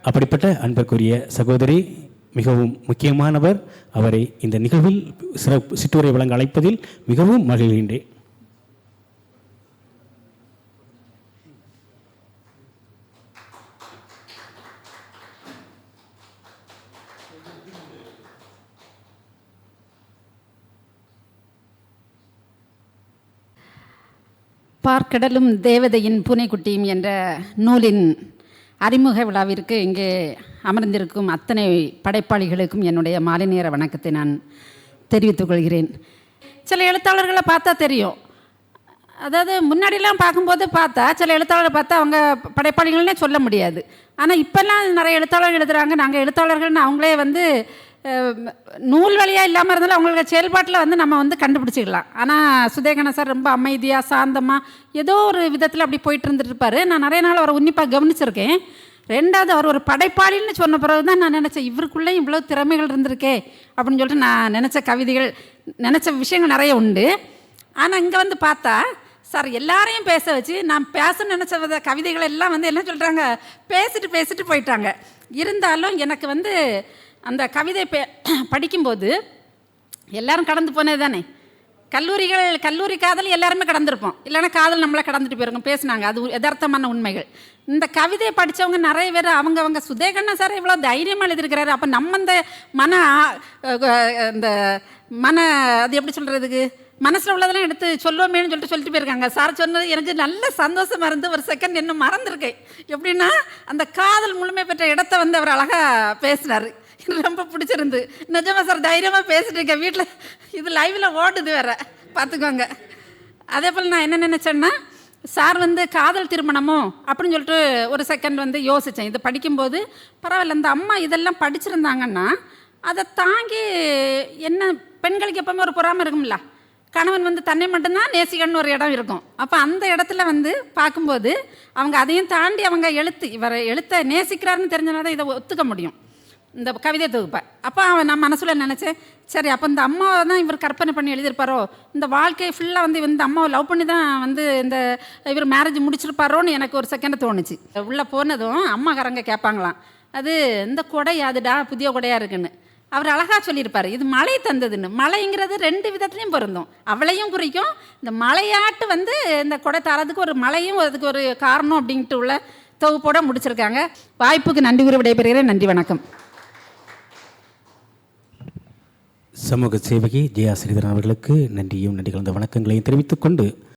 அப்படிப்பட்ட அன்பிற்குரிய சகோதரி மிகவும் முக்கியமானவர். அவரை இந்த நிகழ்வில் சிற்றுரை வழங்க அழைப்பதில் மிகவும் மகிழ்கின்றேன். பார்க்கடலும் தேவதையின் பூனைக்குட்டியும் என்ற நூலின் அறிமுக விழாவிற்கு இங்கே அமர்ந்திருக்கும் அத்தனை படைப்பாளிகளுக்கும் என்னுடைய மாலை நேர வணக்கத்தை நான் தெரிவித்துக் கொள்கிறேன். சில எழுத்தாளர்களை பார்த்தா தெரியும். அதாவது முன்னாடிலாம் பார்க்கும்போது பார்த்தா சில எழுத்தாளர்களை பார்த்தா அவங்க படைப்பாளிகள்னே சொல்ல முடியாது. ஆனால் இப்போல்லாம் நிறைய எழுத்தாளர்கள் எழுதுகிறாங்க. நாங்கள் எழுத்தாளர்கள்னு அவங்களே வந்து நூல் வழியாக இல்லாமல் இருந்தாலும் அவங்களுக்கு செயல்பாட்டில் நம்ம கண்டுபிடிச்சிக்கலாம். ஆனால் சுதேகன சார் ரொம்ப அமைதியாக சாந்தமாக ஏதோ ஒரு விதத்தில் அப்படி போயிட்டு இருந்துட்டுருப்பார். நான் நிறைய நாள் அவரை உன்னிப்பாக கவனிச்சிருக்கேன். ரெண்டாவது அவர் ஒரு படைப்பாளின்னு சொன்ன பிறகு தான் நான் நினச்சேன், இவருக்குள்ளேயும் இவ்வளோ திறமைகள் இருந்திருக்கே அப்படின்னு சொல்லிட்டு நான் நினச்ச விஷயங்கள் நிறைய உண்டு. ஆனால் இங்கே வந்து பார்த்தா சார் எல்லாரையும் பேச வச்சு நான் பேச நினச்ச கவிதைகள் எல்லாம் என்ன சொல்கிறாங்க, பேசிட்டு போயிட்டாங்க. இருந்தாலும் எனக்கு அந்த கவிதை படிக்கும்போது எல்லாரும் கடந்து போனது தானே. கல்லூரி காதல் எல்லாருமே கடந்திருப்போம். இல்லைன்னா காதல் நம்மளை கடந்துட்டு போயிருக்கோம், பேசினாங்க. அது யதார்த்தமான உண்மைகள். இந்த கவிதையை படித்தவங்க நிறைய பேர் அவங்க சுதேகண்ணா சார் இவ்வளோ தைரியமாக எழுதியிருக்கிறாரு. அப்போ நம்ம இந்த அது எப்படி சொல்கிறதுக்கு மனசில் உள்ளதெல்லாம் எடுத்து சொல்லுவோமேனு சொல்லிட்டு போயிருக்காங்க. சார் சொன்னது எனக்கு நல்ல சந்தோஷமாக இருந்து ஒரு செகண்ட் இன்னும் மறந்துருக்கேன். எப்படின்னா அந்த காதல் முழுமை பெற்ற இடத்த அவர் அழகாக பேசினார். ரொம்ப பிடிச்சிருந்து. நிஜமாக சார் தைரியமாக பேசிட்டு இருக்கேன். வீட்டில் இது லைவில் ஓடுது வேற, பார்த்துக்கோங்க. அதே போல் நான் என்ன நினச்சேன்னா, சார் காதல் திருமணமோ அப்படின்னு சொல்லிட்டு ஒரு செகண்ட் யோசித்தேன். இது படிக்கும்போது பரவாயில்ல, இந்த அம்மா இதெல்லாம் படிச்சிருந்தாங்கன்னா அதை தாங்கி என்ன பெண்களுக்கு எப்போவுமே ஒரு பொறாமை இருக்கும்ல. கணவன் தன்னை மட்டும்தான் நேசிக்கணும்னு ஒரு இடம் இருக்கும். அப்போ அந்த இடத்துல பார்க்கும்போது அவங்க அதையும் தாண்டி அவங்க இவரை எழுத்தை நேசிக்கிறாருன்னு தெரிஞ்சனால தான் இதை ஒத்துக்க முடியும், இந்த கவிதை தொகுப்பை. அப்போ நான் மனசில் நினச்சேன், சரி அப்போ இந்த அம்மாவை தான் இவர் கற்பனை பண்ணி எழுதியிருப்பாரோ, இந்த வாழ்க்கையை ஃபுல்லாக இந்த அம்மாவை லவ் பண்ணி தான் இந்த இவர் மேரேஜ் முடிச்சிருப்பாரோன்னு எனக்கு ஒரு செகண்ட் தோணுச்சு. உள்ளே போனதும் அம்மாக்காரங்க கேட்பாங்களாம், அது இந்த கொடை யாதுடா புதிய கொடையாக இருக்குன்னு. அவர் அழகாக சொல்லியிருப்பார், இது மழை தந்ததுன்னு. மழைங்கிறது ரெண்டு விதத்துலேயும் பொருந்தும். அவளையும் குறிக்கும், இந்த மழையாட்டு இந்த கொடை தரதுக்கு ஒரு மழையும் அதுக்கு ஒரு காரணம் அப்படின்ட்டு உள்ள தொகுப்போட முடிச்சிருக்காங்க. வாய்ப்புக்கு நன்றி கூறி விடைபெறுகிறேன். நன்றி, வணக்கம். சமூக சேவகி ஜெயா ஸ்ரீதரன் அவர்களுக்கு நன்றி கலந்த வணக்கங்களையும் தெரிவித்துக் கொண்டு